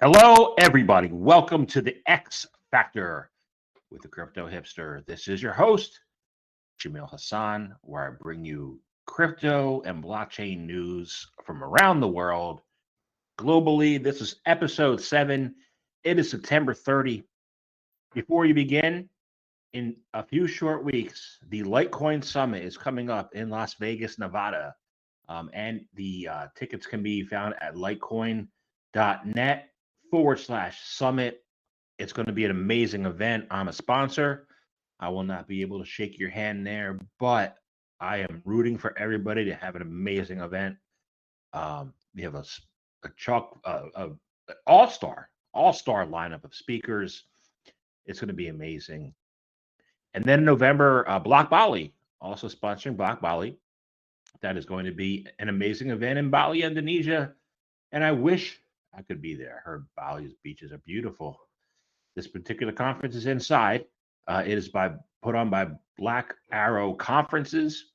Hello, everybody. Welcome to the X Factor with the Crypto Hipster. This is your host, Jamil Hassan, where I bring you crypto and blockchain news from around the world globally. This is episode 7. It is September 30. Before you begin, in a few short weeks, the Litecoin Summit is coming up in Las Vegas, Nevada. And the tickets can be found at litecoin.net/summit. It's going to be an amazing event. I'm a sponsor. I will not be able to shake your hand there, but I am rooting for everybody to have an amazing event. We have a all-star lineup of speakers. It's going to be amazing. And then in November, Block Bali, also sponsoring Block Bali. That is going to be an amazing event in Bali, Indonesia. And I wish I could be there. I heard Bali's beaches are beautiful. This particular conference is inside. It is put on by Black Arrow Conferences,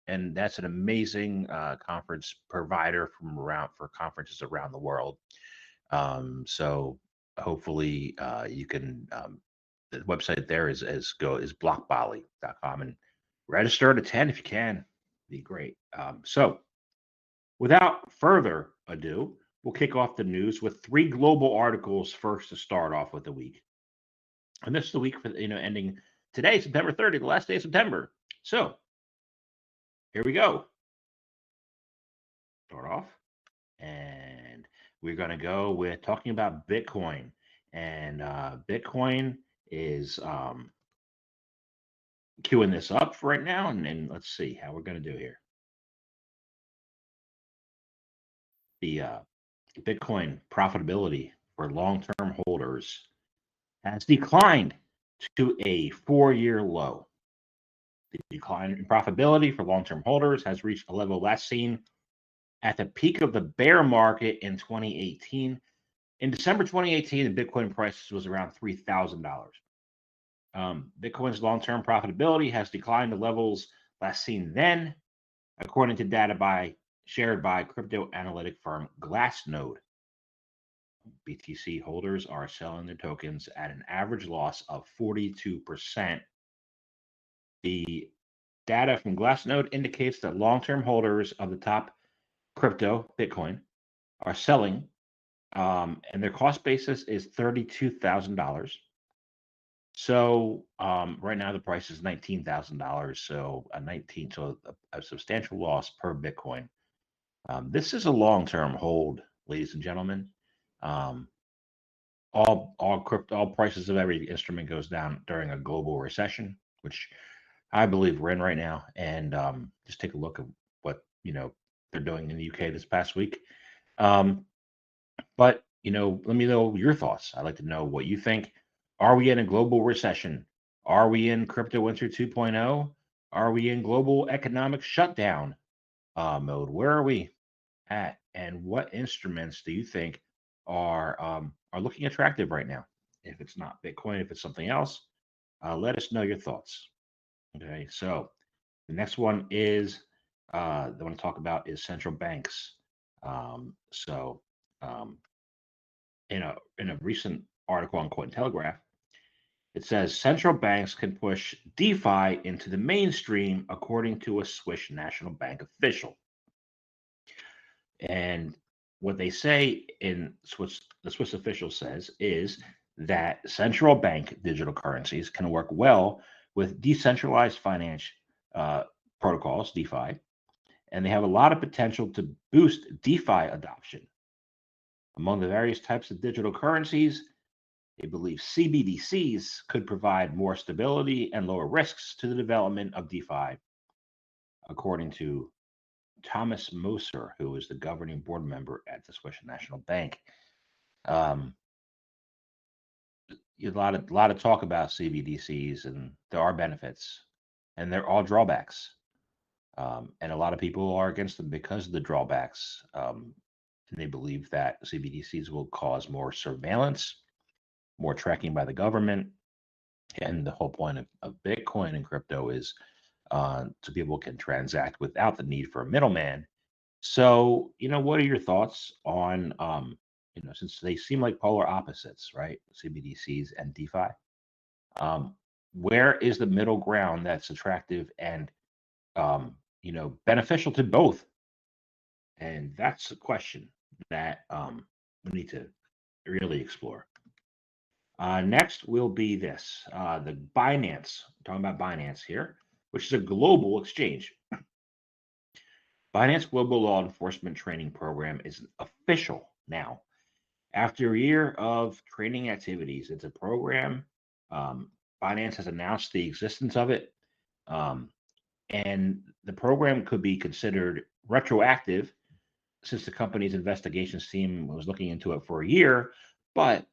and that's an amazing conference provider for conferences around the world. So hopefully you can. The website there is blockbali.com and register to attend if you can. Be great. So without further ado, we'll kick off the news with 3 global articles first to start off with the week. And this is the week for ending today, September 30, the last day of September. So here we go. Start off. And we're going to go with talking about Bitcoin. And Bitcoin is queuing this up for right now. And let's see how we're going to do here. The Bitcoin profitability for long-term holders has declined to a 4-year low. The decline in profitability for long-term holders has reached a level last seen at the peak of the bear market in 2018. In December 2018, the Bitcoin price was around $3,000. Bitcoin's long-term profitability has declined to levels last seen then, according to data shared by crypto analytic firm Glassnode. BTC holders are selling their tokens at an average loss of 42%. The data from Glassnode indicates that long-term holders of the top crypto, Bitcoin, are selling, and their cost basis is $32,000. So right now the price is $19,000. So a substantial loss per Bitcoin. This is a long-term hold, ladies and gentlemen. All prices of every instrument goes down during a global recession, which I believe we're in right now. And just take a look at what they're doing in the UK this past week. But let me know your thoughts. I'd like to know what you think. Are we in a global recession? Are we in crypto winter 2.0? Are we in global economic shutdown mode? Where are we at? And what instruments do you think are looking attractive right now? If it's not Bitcoin, if it's something else, let us know your thoughts. Okay, so the next one is I want to talk about is central banks. In a recent article on Cointelegraph, it says central banks can push DeFi into the mainstream, according to a Swiss National Bank official. And what they say the Swiss official says is that central bank digital currencies can work well with decentralized finance protocols, DeFi, and they have a lot of potential to boost DeFi adoption. Among the various types of digital currencies, they believe CBDCs could provide more stability and lower risks to the development of DeFi, according to Thomas Moser, who is the governing board member at the Swiss National Bank. A lot of talk about CBDCs, and there are benefits, and there are drawbacks. And a lot of people are against them because of the drawbacks. And they believe that CBDCs will cause more surveillance, more tracking by the government. And the whole point of Bitcoin and crypto is so people can transact without the need for a middleman. So, what are your thoughts on since they seem like polar opposites, right? CBDCs and DeFi. Um, where is the middle ground that's attractive and beneficial to both? And that's a question that we need to really explore. Next will be this the Binance. We're talking about Binance here, which is a global exchange. Binance Global Law Enforcement Training Program is official now. After a year of training activities, it's a program. Um, Binance has announced the existence of it. Um, and the program could be considered retroactive since the company's investigations team was looking into it for a year. But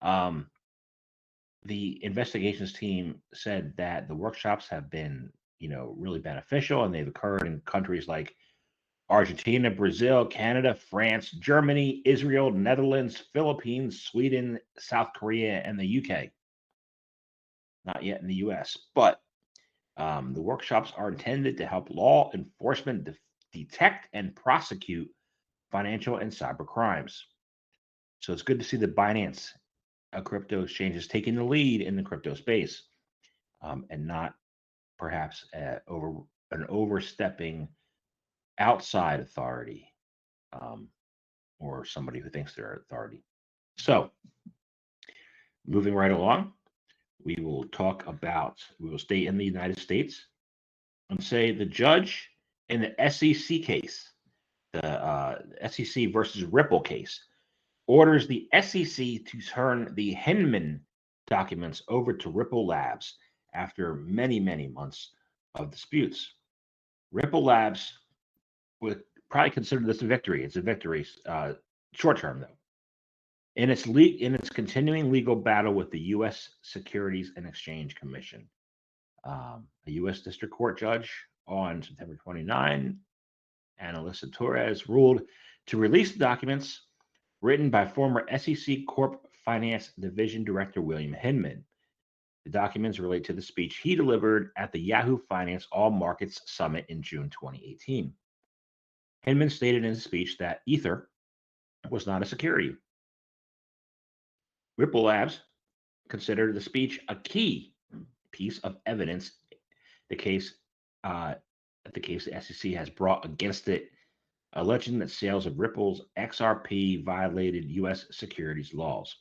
um, the investigations team said that the workshops have been, really beneficial, and they've occurred in countries like Argentina, Brazil, Canada, France, Germany, Israel, Netherlands, Philippines, Sweden, South Korea, and the UK. Not yet in the US, but the workshops are intended to help law enforcement detect and prosecute financial and cyber crimes. So it's good to see that Binance, a crypto exchange, is taking the lead in the crypto space, and not perhaps an overstepping outside authority, um, or somebody who thinks they're authority. So moving right along, we will stay in the United States and say the judge in the SEC case, the SEC versus Ripple case, orders the SEC to turn the Hinman documents over to Ripple Labs after many, many months of disputes. Ripple Labs would probably consider this a victory. It's a victory, short term though. In its continuing legal battle with the U.S. Securities and Exchange Commission, a U.S. District Court judge on September 29, Analisa Torres, ruled to release the documents written by former SEC Corp Finance Division Director William Hinman. The documents relate to the speech he delivered at the Yahoo Finance All Markets Summit in June 2018. Hinman stated in his speech that Ether was not a security. Ripple Labs considered the speech a key piece of evidence the case the SEC has brought against it, alleging that sales of Ripple's XRP violated U.S. securities laws.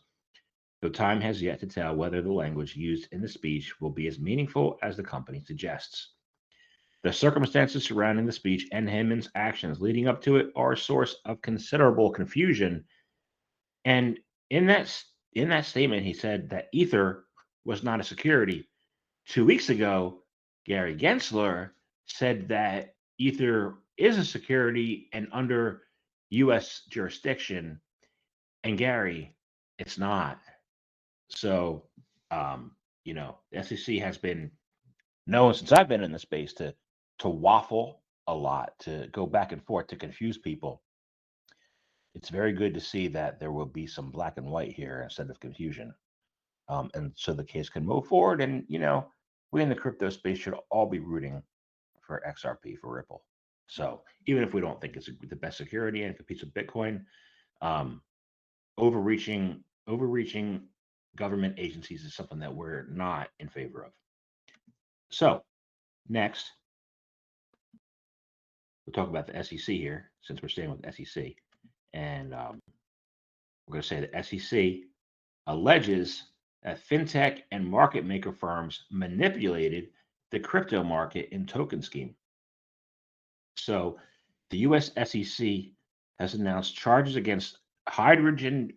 Though time has yet to tell whether the language used in the speech will be as meaningful as the company suggests. The circumstances surrounding the speech and Hinman's actions leading up to it are a source of considerable confusion. And in that statement, he said that Ether was not a security. 2 weeks ago, Gary Gensler said that Ether is a security and under U.S. jurisdiction, and Gary, it's not. So, the SEC has been known since I've been in the space to waffle a lot, to go back and forth, to confuse people. It's very good to see that there will be some black and white here instead of confusion, and so the case can move forward. And we in the crypto space should all be rooting for XRP, for Ripple. So even if we don't think it's the best security and competes with Bitcoin, um, overreaching government agencies is something that we're not in favor of. So next, we'll talk about the SEC here, since we're staying with the SEC, and we're going to say the SEC alleges that fintech and market maker firms manipulated the crypto market in token scheme. So the US SEC has announced charges against Hydrogen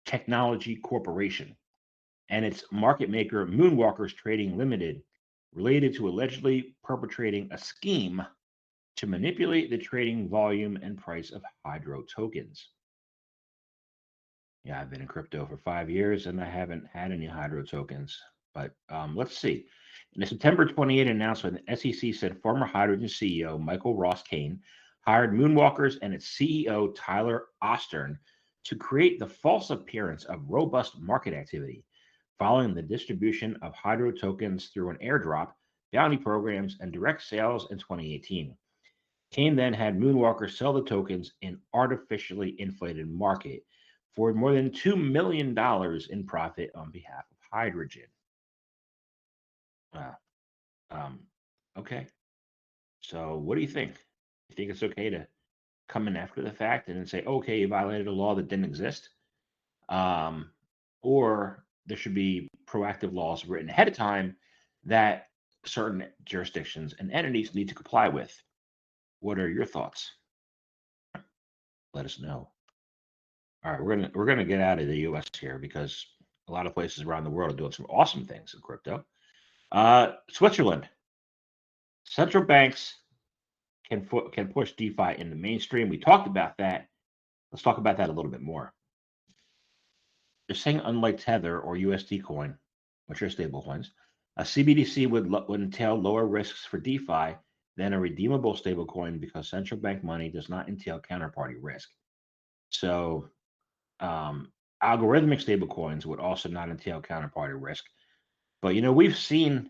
Technology Corporation and its market maker Moonwalkers Trading Limited, related to allegedly perpetrating a scheme to manipulate the trading volume and price of Hydro tokens. Yeah, I've been in crypto for 5 years and I haven't had any Hydro tokens. But let's see. In a September 28 announcement, the SEC said former Hydrogen CEO Michael Ross Kane hired Moonwalkers and its CEO Tyler Ostern to create the false appearance of robust market activity following the distribution of Hydro tokens through an airdrop, bounty programs, and direct sales in 2018. Kane then had Moonwalkers sell the tokens in artificially inflated market, for more than $2 million in profit on behalf of hydrogen. Wow. Um, okay. So what do you think? You think it's okay to come in after the fact and then say, okay, you violated a law that didn't exist? Um, or there should be proactive laws written ahead of time that certain jurisdictions and entities need to comply with. What are your thoughts? Let us know. All right, we're gonna get out of the U.S. here because a lot of places around the world are doing some awesome things in crypto. Switzerland, central banks can push DeFi in the mainstream. We talked about that. Let's talk about that a little bit more. They're saying unlike Tether or USD coin, which are stable coins, a CBDC would entail lower risks for DeFi than a redeemable stablecoin because central bank money does not entail counterparty risk. So algorithmic stablecoins would also not entail counterparty risk. But we've seen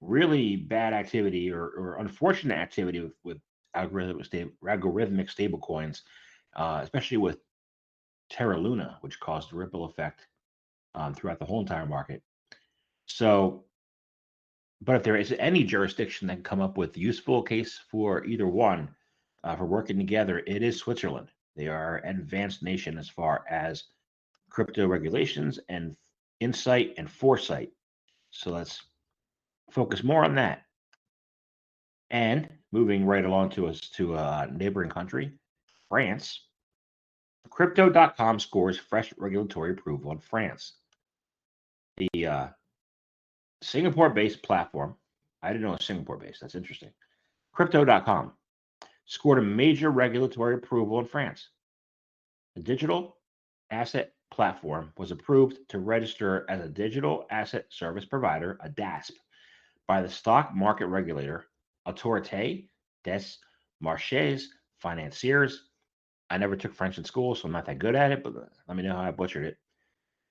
really bad activity or unfortunate activity with algorithmic stablecoins, especially with Terra Luna, which caused a ripple effect throughout the whole entire market. So, but if there is any jurisdiction that can come up with useful case for either one for working together, it is Switzerland. They are an advanced nation as far as crypto regulations and insight and foresight. So let's focus more on that. And moving right along to a neighboring country, France. Crypto.com scores fresh regulatory approval in France. The Singapore-based platform, I didn't know it was Singapore-based. That's interesting. Crypto.com scored a major regulatory approval in France. The digital asset platform was approved to register as a digital asset service provider, a DASP, by the stock market regulator, Autorité des Marchés Financiers. I never took French in school, so I'm not that good at it, but let me know how I butchered it.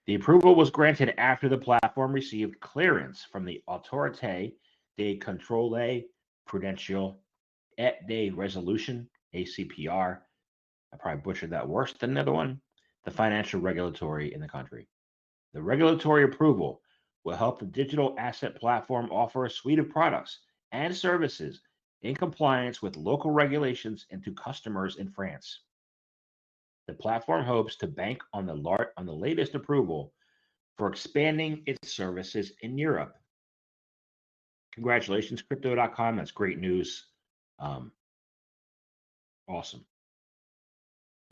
The approval was granted after the platform received clearance from the Autorité de Contrôle Prudentiel et de Resolution, ACPR. I probably butchered that worse than the other one. The financial regulatory in the country. The regulatory approval will help the digital asset platform offer a suite of products and services in compliance with local regulations and to customers in France. The platform hopes to bank on the latest approval for expanding its services in Europe. Congratulations, Crypto.com. That's great news. Awesome.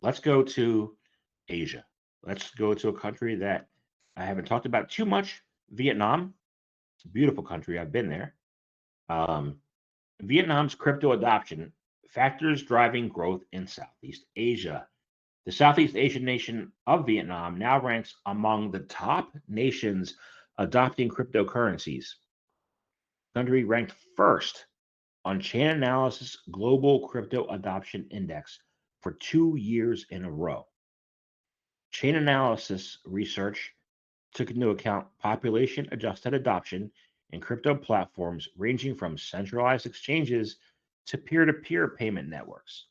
Let's go to Asia. Let's go to a country that I haven't talked about too much, Vietnam. It's a beautiful country. I've been there. Vietnam's crypto adoption factors driving growth in Southeast Asia. The Southeast Asian nation of Vietnam now ranks among the top nations adopting cryptocurrencies. The country ranked first on Chainalysis Global Crypto Adoption Index for 2 years in a row. Chainalysis research took into account population adjusted adoption in crypto platforms ranging from centralized exchanges to peer to peer payment networks.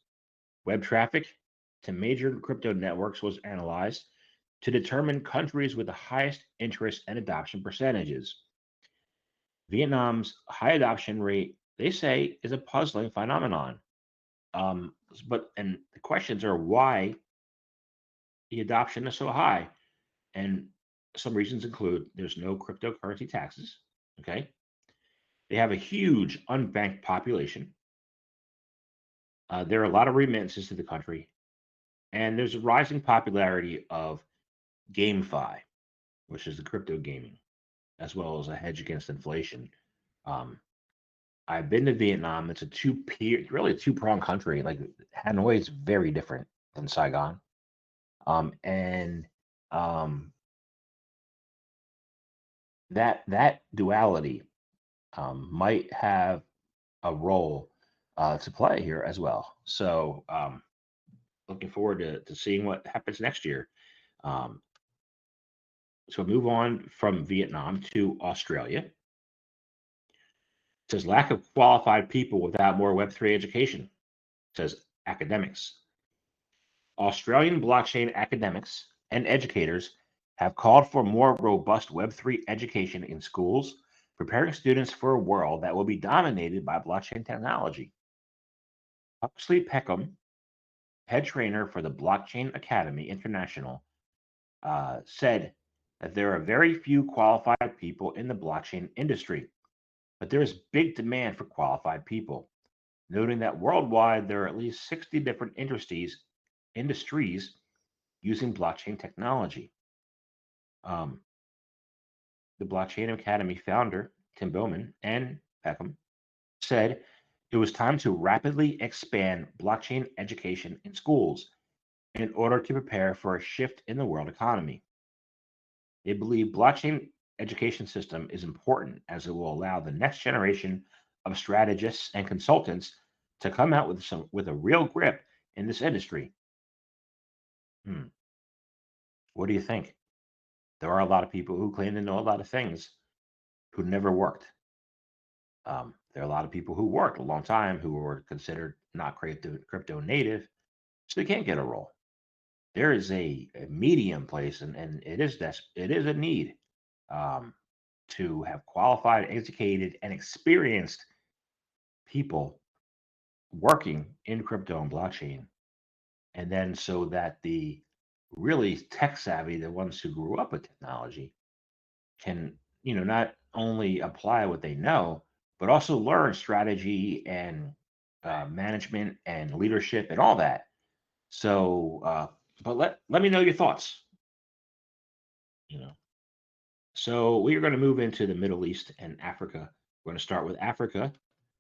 Web traffic to major crypto networks was analyzed to determine countries with the highest interest and adoption percentages. Vietnam's high adoption rate, they say, is a puzzling phenomenon. And the questions are why the adoption is so high. And some reasons include there's no cryptocurrency taxes. Okay. They have a huge unbanked population. There are a lot of remittances to the country. And there's a rising popularity of GameFi, which is the crypto gaming, as well as a hedge against inflation. I've been to Vietnam. It's really a two-pronged country. Like Hanoi is very different than Saigon. And that duality might have a role to play here as well. So looking forward to seeing what happens next year. So move on from Vietnam to Australia. It says lack of qualified people without more Web3 education. It says academics. Australian blockchain academics and educators have called for more robust Web3 education in schools, preparing students for a world that will be dominated by blockchain technology. Huxley Peckham, head trainer for the Blockchain Academy International, said that there are very few qualified people in the blockchain industry, but there is big demand for qualified people, noting that worldwide there are at least 60 different industries using blockchain technology. Um, the Blockchain Academy founder, Tim Bowman, and Peckham said it was time to rapidly expand blockchain education in schools in order to prepare for a shift in the world economy. They believe blockchain education system is important as it will allow the next generation of strategists and consultants to come out with a real grip in this industry. Hmm. What do you think? There are a lot of people who claim to know a lot of things who never worked. There are a lot of people who worked a long time who were considered not crypto native, so they can't get a role. There is a medium place, and it is a need um, to have qualified, educated, and experienced people working in crypto and blockchain. And then so that the really tech savvy, the ones who grew up with technology, can, not only apply what they know, but also learn strategy and management and leadership and all that. So, but let me know your thoughts. You know, so we are going to move into the Middle East and Africa. We're going to start with Africa.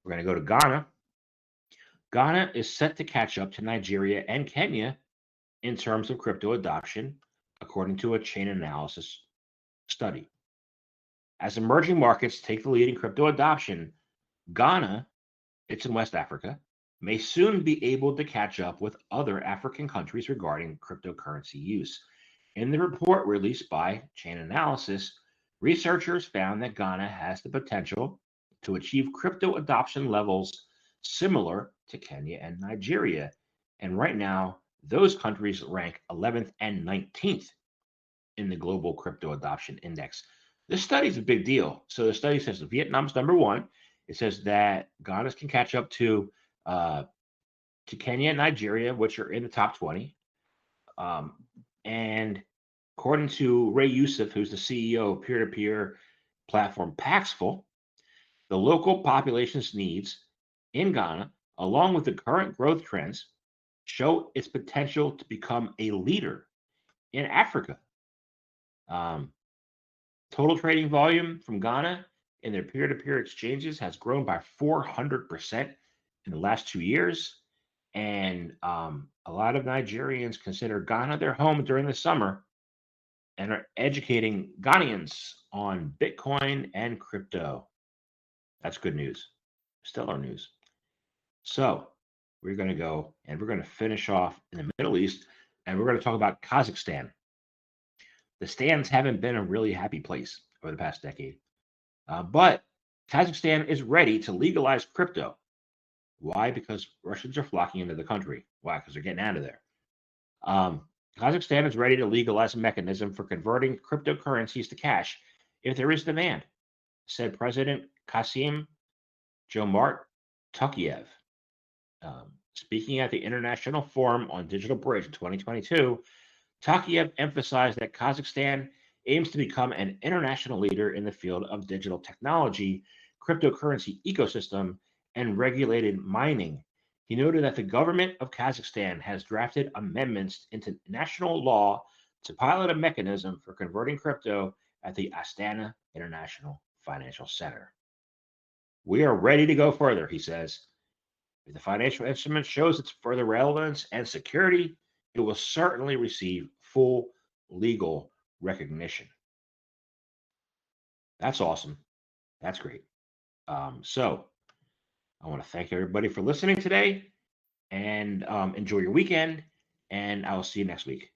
We're going to go to Ghana. Ghana is set to catch up to Nigeria and Kenya in terms of crypto adoption, according to a chain analysis study. As emerging markets take the lead in crypto adoption, Ghana, it's in West Africa, may soon be able to catch up with other African countries regarding cryptocurrency use. In the report released by Chain Analysis, researchers found that Ghana has the potential to achieve crypto adoption levels similar to Kenya and Nigeria. And right now, those countries rank 11th and 19th in the global crypto adoption index. This study is a big deal. So the study says Vietnam's number one. It says that Ghana can catch up to Kenya and Nigeria, which are in the top 20. And according to Ray Youssef, who's the CEO of peer-to-peer platform Paxful, the local population's needs in Ghana, along with the current growth trends, show its potential to become a leader in Africa. Total trading volume from Ghana in their peer-to-peer exchanges has grown by 400% in the last 2 years. And a lot of Nigerians consider Ghana their home during the summer and are educating Ghanaians on Bitcoin and crypto. That's good news. Stellar news. So we're going to go and we're going to finish off in the Middle East, and we're going to talk about Kazakhstan. The stands haven't been a really happy place over the past decade, but Kazakhstan is ready to legalize crypto. Why? Because Russians are flocking into the country. Why? Because they're getting out of there. Kazakhstan is ready to legalize a mechanism for converting cryptocurrencies to cash if there is demand, said President Kasim Jomart Tokayev. Speaking at the International Forum on Digital Bridge in 2022, Tokayev emphasized that Kazakhstan aims to become an international leader in the field of digital technology, cryptocurrency ecosystem, and regulated mining. He noted that the government of Kazakhstan has drafted amendments into national law to pilot a mechanism for converting crypto at the Astana International Financial Center. We are ready to go further, he says. If the financial instrument shows its further relevance and security, it will certainly receive full legal recognition. That's awesome. That's great. So I want to thank everybody for listening today, and enjoy your weekend, and I will see you next week.